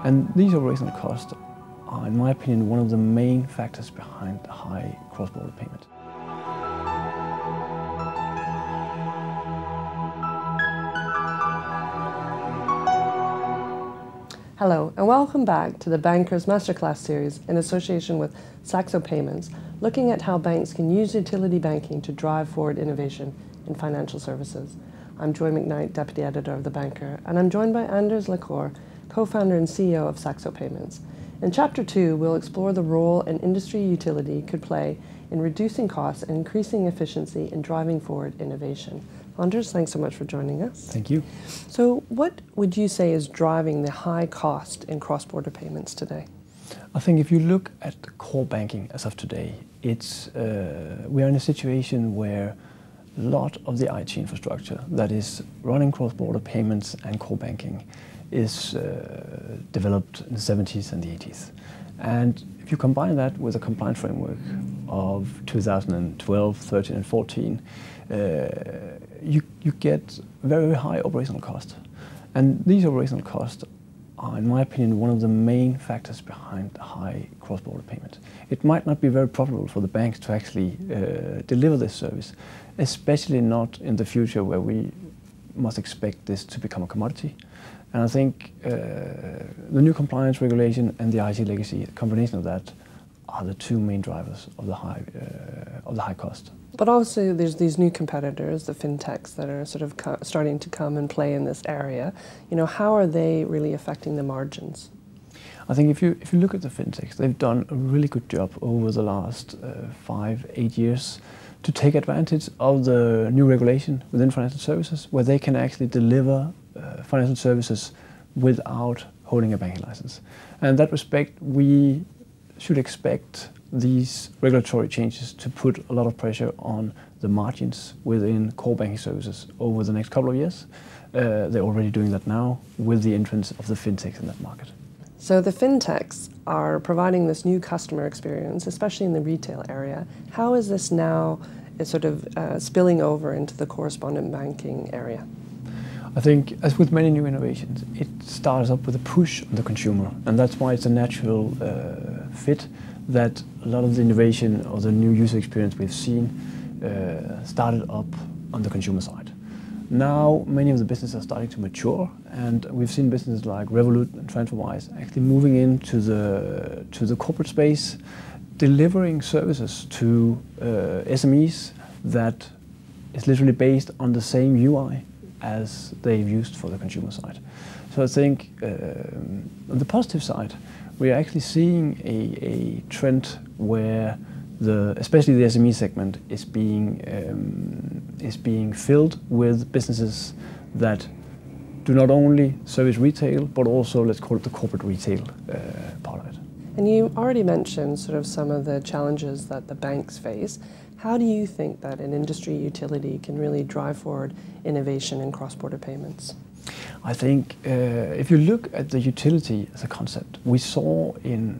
And these operational costs are, in my opinion, one of the main factors behind the high cross-border payment. Hello and welcome back to the Bankers Masterclass series in association with Saxo Payments, looking at how banks can use utility banking to drive forward innovation in financial services. I'm Joy McKnight, Deputy Editor of The Banker, and I'm joined by Anders Cour, co-founder and CEO of Saxo Payments. In Chapter 2, we'll explore the role an industry utility could play in reducing costs and increasing efficiency in driving forward innovation. Anders, thanks so much for joining us. Thank you. So what would you say is driving the high cost in cross-border payments today? I think if you look at the core banking as of today, we are in a situation where a lot of the IT infrastructure that is running cross-border payments and core banking is developed in the 70s and the 80s. And if you combine that with a compliance framework of 2012, 13 and 14, you get very high operational costs. And these operational costs are, in my opinion, one of the main factors behind the high cross-border payment. It might not be very profitable for the banks to actually deliver this service, especially not in the future where we must expect this to become a commodity. And I think the new compliance regulation and the IT legacy, a combination of that, are the two main drivers of the high cost. But also there's these new competitors, the fintechs, that are sort of starting to come and play in this area. You know, how are they really affecting the margins? I think if you look at the fintechs, they've done a really good job over the last 5-8 years to take advantage of the new regulation within financial services, where they can actually deliver financial services without holding a banking license. And in that respect, we should expect these regulatory changes to put a lot of pressure on the margins within core banking services over the next couple of years. They're already doing that now with the entrance of the fintechs in that market. So the fintechs are providing this new customer experience, especially in the retail area. How is this now sort of spilling over into the correspondent banking area? I think, as with many new innovations, it starts up with a push on the consumer, and that's why it's a natural fit that a lot of the innovation or the new user experience we've seen started up on the consumer side. Now, many of the businesses are starting to mature, and we've seen businesses like Revolut and TransferWise actually moving into the corporate space, delivering services to SMEs that is literally based on the same UI as they've used for the consumer side. So I think on the positive side, we are actually seeing a trend where especially the SME segment is being filled with businesses that do not only service retail, but also, let's call it, the corporate retail part of it. And you already mentioned sort of some of the challenges that the banks face. How do you think that an industry utility can really drive forward innovation in cross-border payments? I think if you look at the utility as a concept, we saw in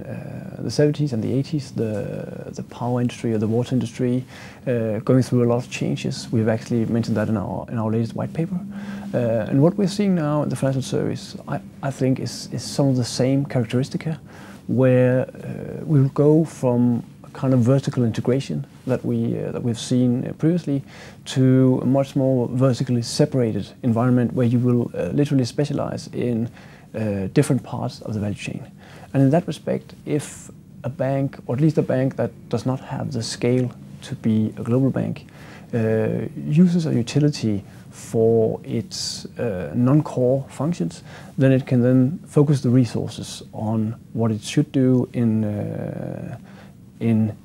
the 70s and the 80s the power industry or the water industry going through a lot of changes. We've actually mentioned that in our latest white paper. And what we're seeing now in the financial service, I think, is some of the same characteristica, where we will go from kind of vertical integration that we've seen previously to a much more vertically separated environment where you will literally specialize in different parts of the value chain. And in that respect, if a bank, or at least a bank that does not have the scale to be a global bank, uses a utility for its non-core functions, then it can then focus the resources on what it should do in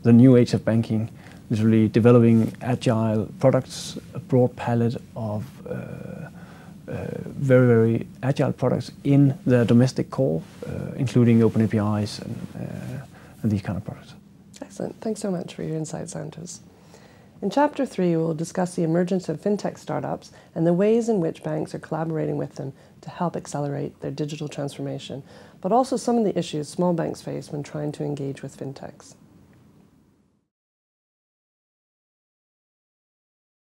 the new age of banking, literally developing agile products, a broad palette of very, very agile products in the domestic core, including open APIs and these kind of products. Excellent. Thanks so much for your insights, Anders. In Chapter 3, we'll discuss the emergence of fintech startups and the ways in which banks are collaborating with them to help accelerate their digital transformation, but also some of the issues small banks face when trying to engage with fintechs.